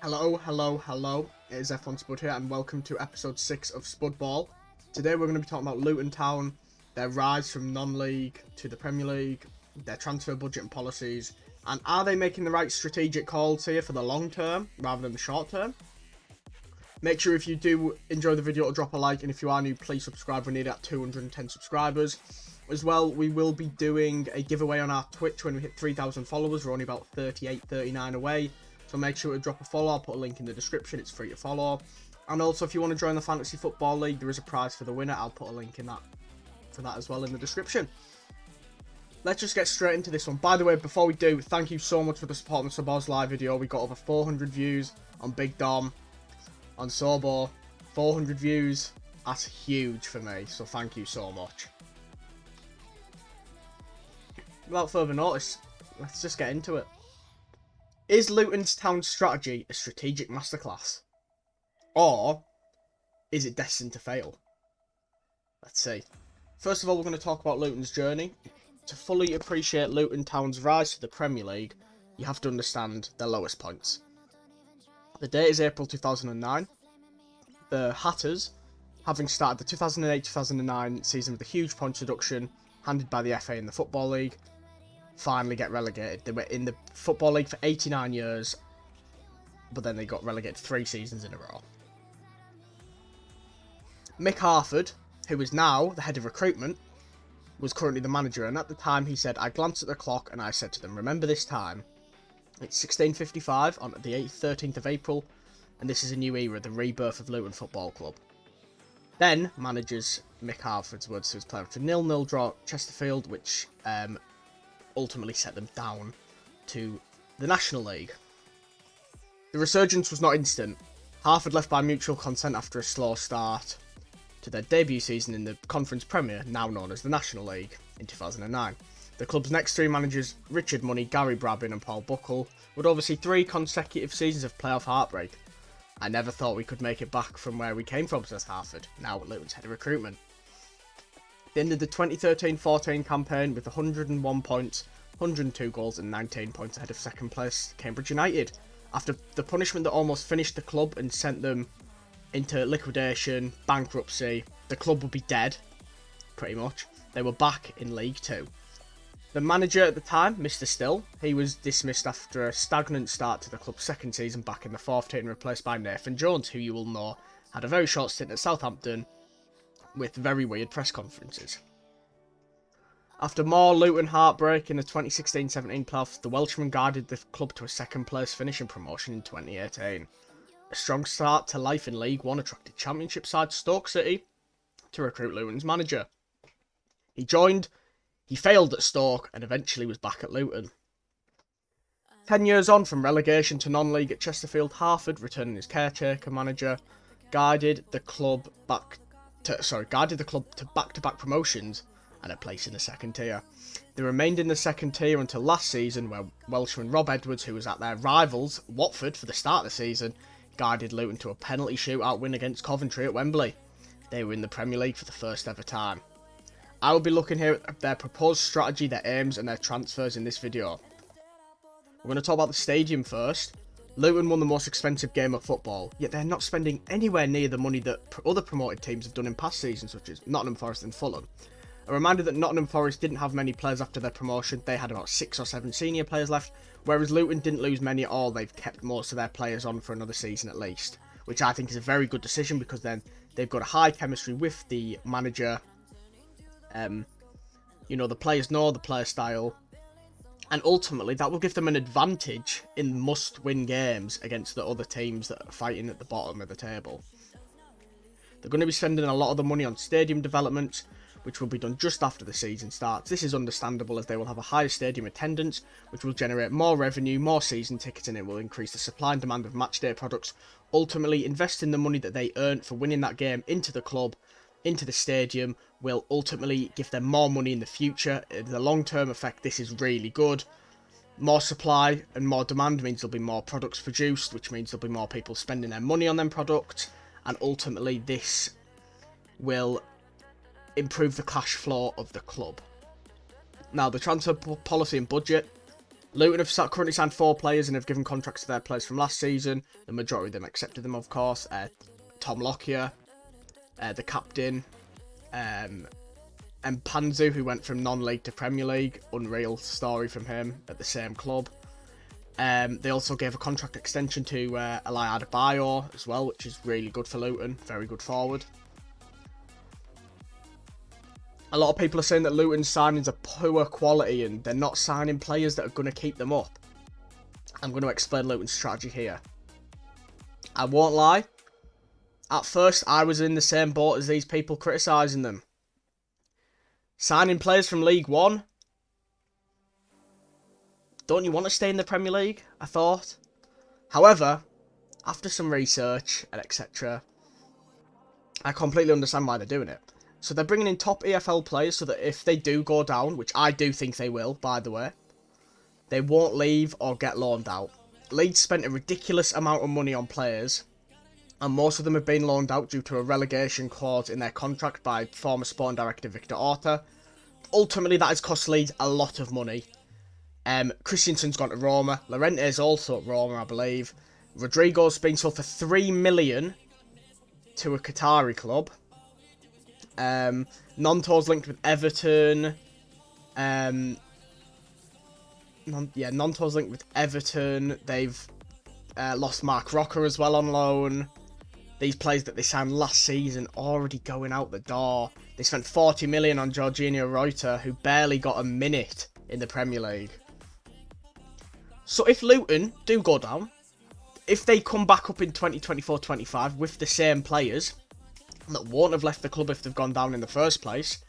Hello. It is F1 Spud here, and welcome to episode 6 of Spud Ball. Today we're going to be talking about Luton Town, their rise from non-league to the Premier League, their transfer budget and policies, and are they making the right strategic calls here for the long term rather than the short term? Make sure if you do enjoy the video to drop a like, and if you are new, please subscribe. We need at 210 subscribers. As well, we will be doing a giveaway on our Twitch when we hit 3,000 followers. We're only about 38, 39 away. So make sure to drop a follow. I'll put a link in the description. It's free to follow. And also, if you want to join the Fantasy Football League, there is a prize for the winner. I'll put a link in that for that as well in the description. Let's just get straight into this one. By the way, before we do, thank you so much for the support on the Sobos live video. We got over 400 views on Big Dom, on Sobo. 400 views. That's huge for me. So thank you so much. Without further notice, let's just get into it. Is Luton's town strategy a strategic masterclass? Or is it destined to fail? Let's see. First of all, we're going to talk about Luton's journey. To fully appreciate Luton Town's rise to the Premier League, you have to understand their lowest points. The date is April 2009. The Hatters, having started the 2008-2009 season with a huge points reduction handed by the FA in the Football League, finally get relegated. They were in the Football League for 89 years, but then they got relegated 3 seasons in a row. Mick Harford, who is now the head of recruitment, was currently the manager, and at the time he said, "I glanced at the clock and I said to them, remember this time, it's 16:55 on the 13th of April, and this is a new era, the rebirth of Luton Football Club." Then managers Mick Harford's words to his players to 0-0 draw at Chesterfield, which ultimately set them down to the National League. The resurgence was not instant. Harford left by mutual consent after a slow start to their debut season in the Conference Premier, now known as the National League, in 2009. The club's next 3 managers, Richard Money, Gary Brabin and Paul Buckle, would oversee 3 consecutive seasons of playoff heartbreak. "I never thought we could make it back from where we came from," says Harford, now at Luton's head of recruitment. They ended the 2013-14 campaign with 101 points, 102 goals and 19 points ahead of second place Cambridge United. After the punishment that almost finished the club and sent them into liquidation, bankruptcy, the club would be dead, pretty much. They were back in League 2. The manager at the time, Mr. Still, he was dismissed after a stagnant start to the club's second season back in the 4th tier and replaced by Nathan Jones, who you will know had a very short stint at Southampton with very weird press conferences. After more Luton heartbreak in the 2016-17 playoffs, the Welshman guided the club to a second place finish and promotion in 2018. A strong start to life in League 1 attracted Championship side Stoke City to recruit Luton's manager. He failed at Stoke and eventually was back at Luton. 10 years on from relegation to non-league at Chesterfield, Harford, returning as caretaker manager, guided the club to back-to-back promotions and a place in the second tier. They remained in the second tier until last season, where Welshman Rob Edwards, who was at their rivals Watford for the start of the season, guided Luton to a penalty shootout win against Coventry at Wembley. They were in the Premier League for the first ever time. I will be looking here at their proposed strategy, their aims and their transfers in this video. We're going to talk about the stadium first. Luton won the most expensive game of football, yet they're not spending anywhere near the money that other promoted teams have done in past seasons, such as Nottingham Forest and Fulham. A reminder that Nottingham Forest didn't have many players after their promotion. They had about 6 or 7 senior players left, whereas Luton didn't lose many at all. They've kept most of their players on for another season at least, which I think is a very good decision, because then they've got a high chemistry with the manager. The players know the player style, and ultimately that will give them an advantage in must-win games against the other teams that are fighting at the bottom of the table. They're going to be spending a lot of the money on stadium development, which will be done just after the season starts. This is understandable, as they will have a higher stadium attendance, which will generate more revenue, more season tickets, and it will increase the supply and demand of matchday products. Ultimately, investing the money that they earned for winning that game into the club, into the stadium, will ultimately give them more money in the future. In the long-term effect, this is really good. More supply and more demand means there'll be more products produced, which means there'll be more people spending their money on them products, and ultimately this will improve the cash flow of the club. Now, the transfer policy and budget. Luton have currently signed 4 players and have given contracts to their players from last season. The majority of them accepted them, of course. Tom Lockyer, the captain, and Panzu, who went from non-league to Premier League. Unreal story from him at the same club. They also gave a contract extension to Eli Adebayor as well, which is really good for Luton. Very good forward. A lot of people are saying that Luton's signings are poor quality and they're not signing players that are going to keep them up. I'm going to explain Luton's strategy here. I won't lie. At first, I was in the same boat as these people criticising them. Signing players from League One? Don't you want to stay in the Premier League? I thought. However, after some research and etc., I completely understand why they're doing it. So they're bringing in top EFL players so that if they do go down, which I do think they will, by the way, they won't leave or get loaned out. Leeds spent a ridiculous amount of money on players, and most of them have been loaned out due to a relegation clause in their contract by former Sporting Director Victor Orta. Ultimately, that has cost Leeds a lot of money. Christensen's gone to Roma. Llorente's also at Roma, I believe. Rodrigo's been sold for $3 million to a Qatari club. Nonto's linked with Everton. Nonto's linked with Everton. They've lost Mark Rocker as well on loan. These players that they signed last season already going out the door. They spent $40 million on Jorginho Reuter, who barely got a minute in the Premier League. So if Luton do go down, if they come back up in 2024-25 with the same players that won't have left the club if they've gone down in the first place,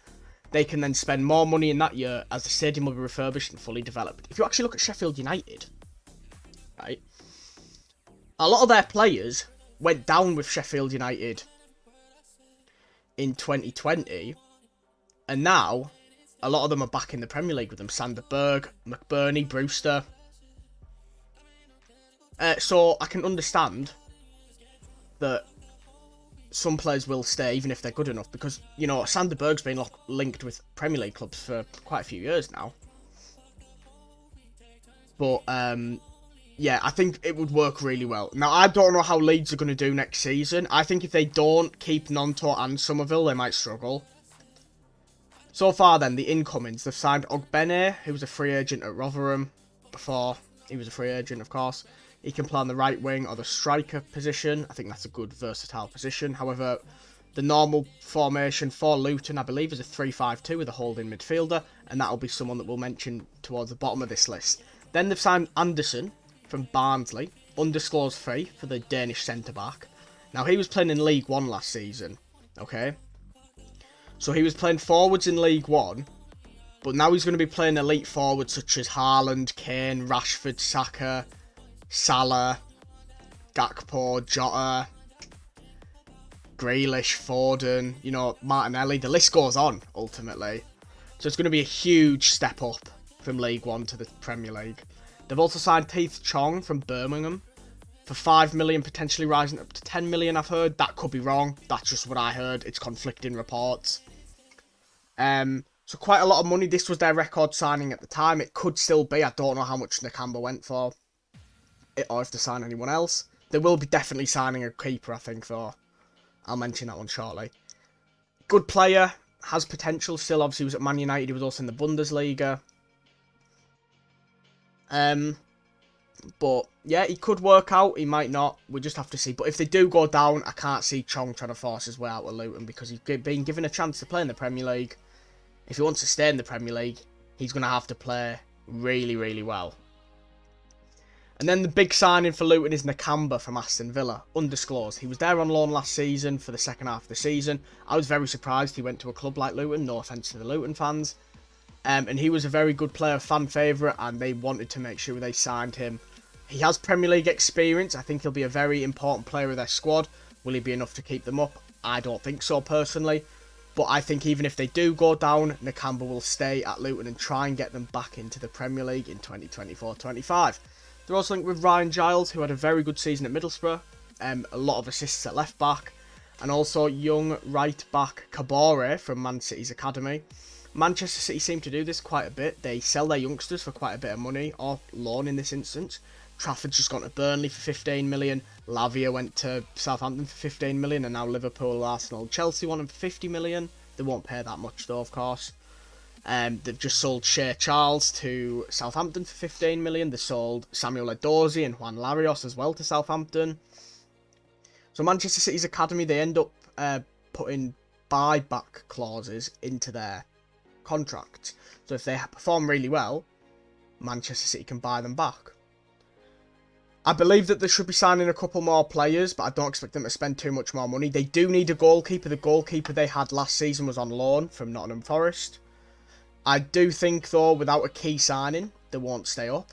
they can then spend more money in that year as the stadium will be refurbished and fully developed. If you actually look at Sheffield United, right, a lot of their players went down with Sheffield United in 2020, and now a lot of them are back in the Premier League with them. Sander Berg, McBurney, Brewster. So I can understand that some players will stay even if they're good enough, because, you know, Sander Berg's been linked with Premier League clubs for quite a few years now. But, yeah, I think it would work really well. Now, I don't know how Leeds are going to do next season. I think if they don't keep Nonto and Somerville, they might struggle. So far, then, the incomings. They've signed Ogbene, who was a free agent at Rotherham before he was a free agent, of course. He can play on the right wing or the striker position. I think that's a good, versatile position. However, the normal formation for Luton, I believe, is a 3-5-2 with a holding midfielder, and that'll be someone that we'll mention towards the bottom of this list. Then they've signed Anderson from Barnsley, undisclosed fee for the Danish centre-back. Now, he was playing in League One last season, okay? So he was playing forwards in League One, but now he's going to be playing elite forwards such as Haaland, Kane, Rashford, Saka, Salah, Gakpo, Jota, Grealish, Foden, you know, Martinelli. The list goes on, ultimately. So it's going to be a huge step up from League One to the Premier League. They've also signed Teeth Chong from Birmingham for $5 million, potentially rising up to $10 million, I've heard. That could be wrong. That's just what I heard. It's conflicting reports. So quite a lot of money. This was their record signing at the time. It could still be. I don't know how much Nakamba went for, or if they sign anyone else. They will be definitely signing a keeper, I think, though. I'll mention that one shortly. Good player, has potential still. Obviously, he was at Man United. He was also in the Bundesliga. But yeah, he could work out. He might not. We'll just have to see. But if they do go down, I can't see Chong trying to force his way out of Luton, because he's been given a chance to play in the Premier League. If he wants to stay in the Premier League, he's going to have to play really, really well. And then the big signing for Luton is Nakamba from Aston Villa, undisclosed. He was there on loan last season for the second half of the season. I was very surprised he went to a club like Luton, no offence to the Luton fans. And he was a very good player, fan favourite, and they wanted to make sure they signed him. He has Premier League experience. I think he'll be a very important player of their squad. Will he be enough to keep them up? I don't think so, personally. But I think even if they do go down, Nakamba will stay at Luton and try and get them back into the Premier League in 2024-25. They're also linked with Ryan Giles, who had a very good season at Middlesbrough. A lot of assists at left back. And also young right back Kabore from Man City's academy. Manchester City seem to do this quite a bit. They sell their youngsters for quite a bit of money, or loan in this instance. Trafford's just gone to Burnley for 15 million. Lavia went to Southampton for 15 million, and now Liverpool, Arsenal, Chelsea want him for 50 million. They won't pay that much though, of course. They've just sold Shea Charles to Southampton for 15 million. They sold Samuel Edozie and Juan Larios as well to Southampton. So Manchester City's academy, they end up putting buyback clauses into their contracts. So if they perform really well, Manchester City can buy them back. I believe that they should be signing a couple more players, but I don't expect them to spend too much more money. They do need a goalkeeper. The goalkeeper they had last season was on loan from Nottingham Forest. I do think, though, without a key signing, they won't stay up.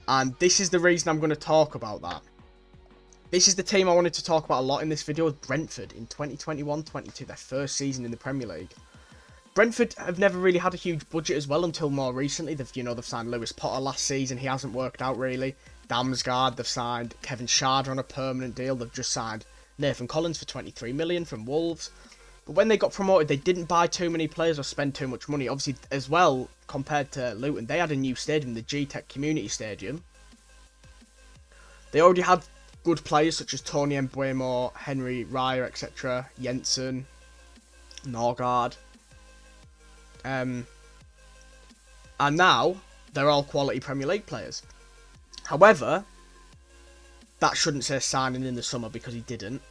And this is the reason I'm going to talk about that. This is the team I wanted to talk about a lot in this video, Brentford in 2021-22, their first season in the Premier League. Brentford have never really had a huge budget as well until more recently. They've signed Lewis Potter last season. He hasn't worked out really. Damsgaard, they've signed Kevin Schade on a permanent deal. They've just signed Nathan Collins for 23 million from Wolves. But when they got promoted, they didn't buy too many players or spend too much money. Obviously, as well, compared to Luton, they had a new stadium, the G-Tech Community Stadium. They already had good players such as Tony Mbuemo, Henry Raya, etc., Jensen, Norgard. And now, they're all quality Premier League players. However, that shouldn't say signing in the summer because he didn't.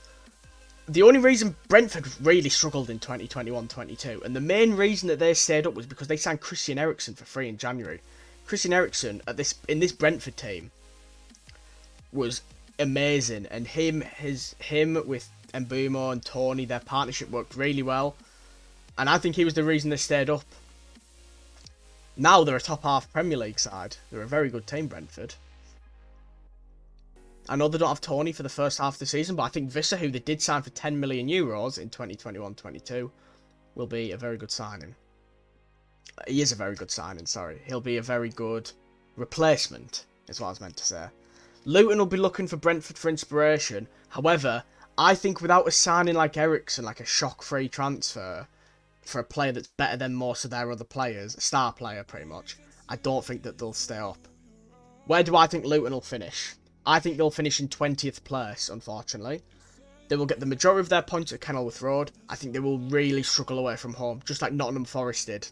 The only reason Brentford really struggled in 2021-22, and the main reason that they stayed up was because they signed Christian Eriksen for free in January. Christian Eriksen in this Brentford team was amazing, and him with Mbuemo and Tony, their partnership worked really well. And I think he was the reason they stayed up. Now they're a top half Premier League side. They're a very good team, Brentford. I know they don't have Tony for the first half of the season, but I think Visser, who they did sign for 10 million euros in 2021-22, will be a very good signing. He is a very good signing, sorry. He'll be a very good replacement, is what I was meant to say. Luton will be looking for Brentford for inspiration. However, I think without a signing like Eriksen, like a shock-free transfer, for a player that's better than most of their other players, a star player pretty much, I don't think that they'll stay up. Where do I think Luton will finish? I think they'll finish in 20th place, unfortunately. They will get the majority of their points at Kenilworth Road. I think they will really struggle away from home, just like Nottingham Forest did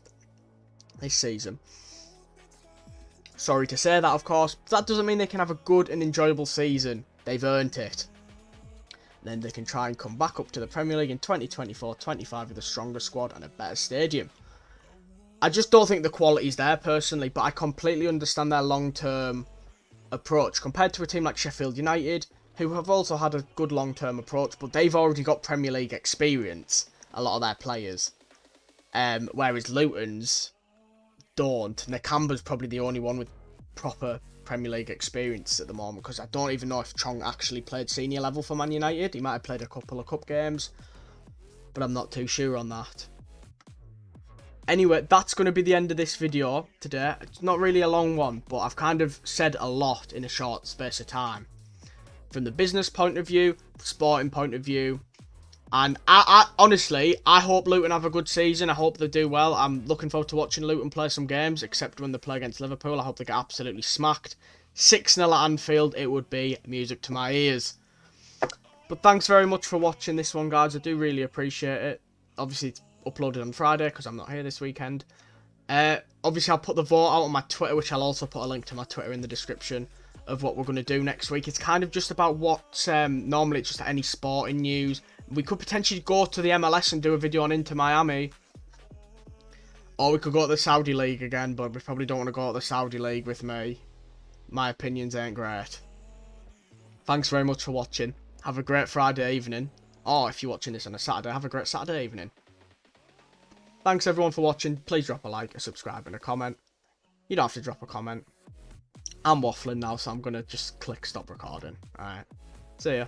this season. Sorry to say that, of course, but that doesn't mean they can have a good and enjoyable season. They've earned it. Then they can try and come back up to the Premier League in 2024-25 with a stronger squad and a better stadium. I just don't think the quality's there personally, but I completely understand their long-term approach compared to a team like Sheffield United, who have also had a good long-term approach, but they've already got Premier League experience, a lot of their players, whereas Luton's don't. Nakamba's probably the only one with proper Premier League experience at the moment, because I don't even know if Chong actually played senior level for Man United. He might have played a couple of cup games, but I'm not too sure on that. Anyway, that's going to be the end of this video today. It's not really a long one, but I've kind of said a lot in a short space of time. From the business point of view, the sporting point of view, and I honestly, I hope Luton have a good season. I hope they do well. I'm looking forward to watching Luton play some games, except when they play against Liverpool. I hope they get absolutely smacked. 6-0 at Anfield, it would be music to my ears. But thanks very much for watching this one, guys. I do really appreciate it. Obviously, it's uploaded on Friday because I'm not here this weekend. Obviously, I'll put the vote out on my Twitter, which I'll also put a link to my Twitter in the description of what we're going to do next week. It's kind of just about what, normally it's just any sporting news. We could potentially go to the MLS and do a video on Inter Miami. Or we could go to the Saudi League again, but we probably don't want to go to the Saudi League with me. My opinions ain't great. Thanks very much for watching. Have a great Friday evening. Or if you're watching this on a Saturday, have a great Saturday evening. Thanks everyone for watching. Please drop a like, a subscribe and a comment. You don't have to drop a comment. I'm waffling now, so I'm going to just click stop recording. Alright. See ya.